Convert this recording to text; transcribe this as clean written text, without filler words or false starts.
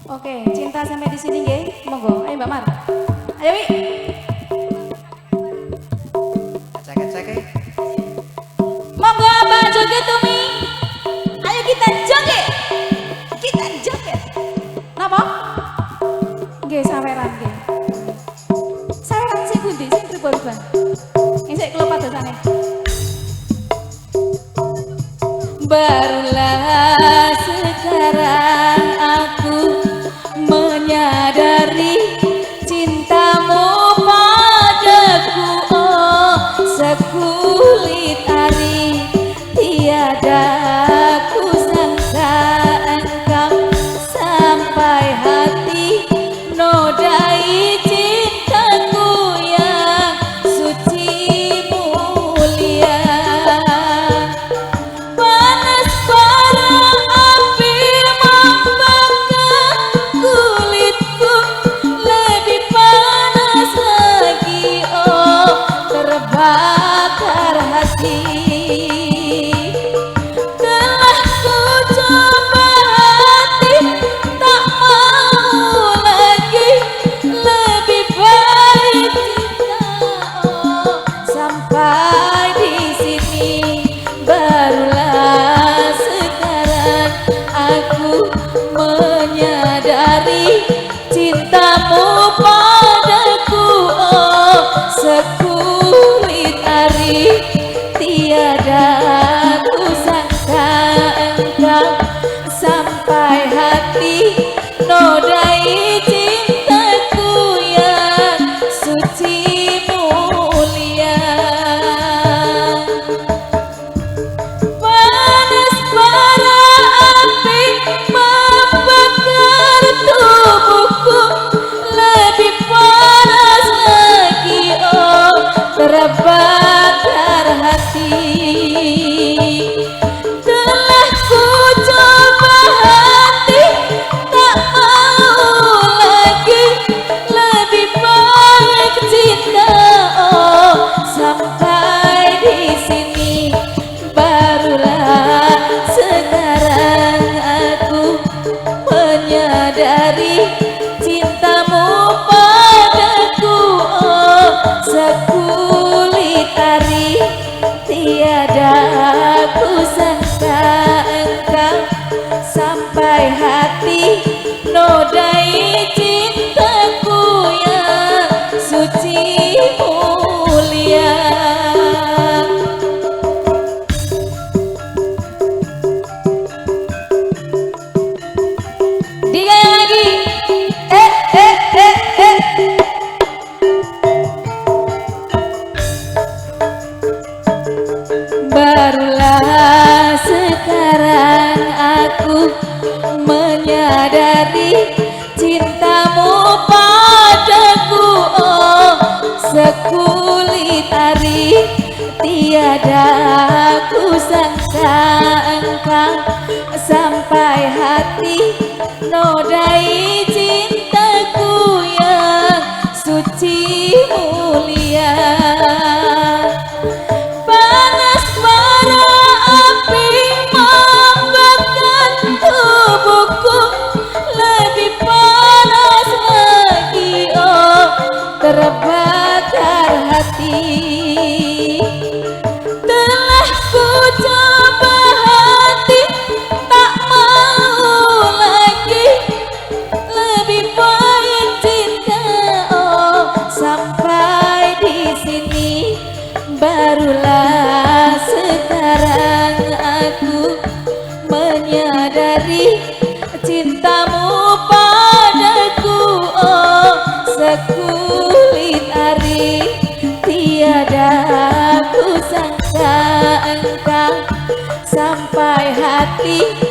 Oke, cinta sampai di sini nggih. Monggo, ayo Mbak Mar. Ayo Wi. Cek. Monggo Abang joget Umi. Ayo kita joget. Kita joget. Napa? Nggih saweran nggih. Saweran sing pundi sing pripun? Isik kula padosane. Barulah sekarang aku menyadari cintamu padaku, oh sekulit ari tiada ku sangka engkau sampai hati nodai cintaku yang suci mulia. Panas bara api membakar kulitku, lebih panas lagi oh terbakar hati. Telah ku coba hati tak mau lagi, lebih baik cinta oh sampai di sini. Barulah sekarang aku menyadari cintamu padaku, oh sekulit ari tiada ku sangka engkau sampai hati nodai cintaku yang suci mulia. Panas bara api membakar tubuhku, lebih panas lagi oh terbakar hati. Telah ku coba hati tak mau lagi, lebih baik cinta oh sampai di sini. Barulah sekarang aku menyadari cintamu padaku, oh sekulit ari tiada ku sangka engkau sampai hati nodai cintaku yang suci mulia. Digaya lagi. Barulah sekarang aku menyadari cintamu padaku, oh sekulit ari tiada ku sangka engkau sampai hati nodai cintaku yang suci mulia. Panas bara api membakar tubuhku, lebih panas lagi oh terbakar hati. Telah ku coba hati tak mau lagi, lebih baik cinta oh sampai di sini. Barulah sekarang aku menyadari cintamu padaku, oh sekulit ari tiada ku sangka engkau sampai hati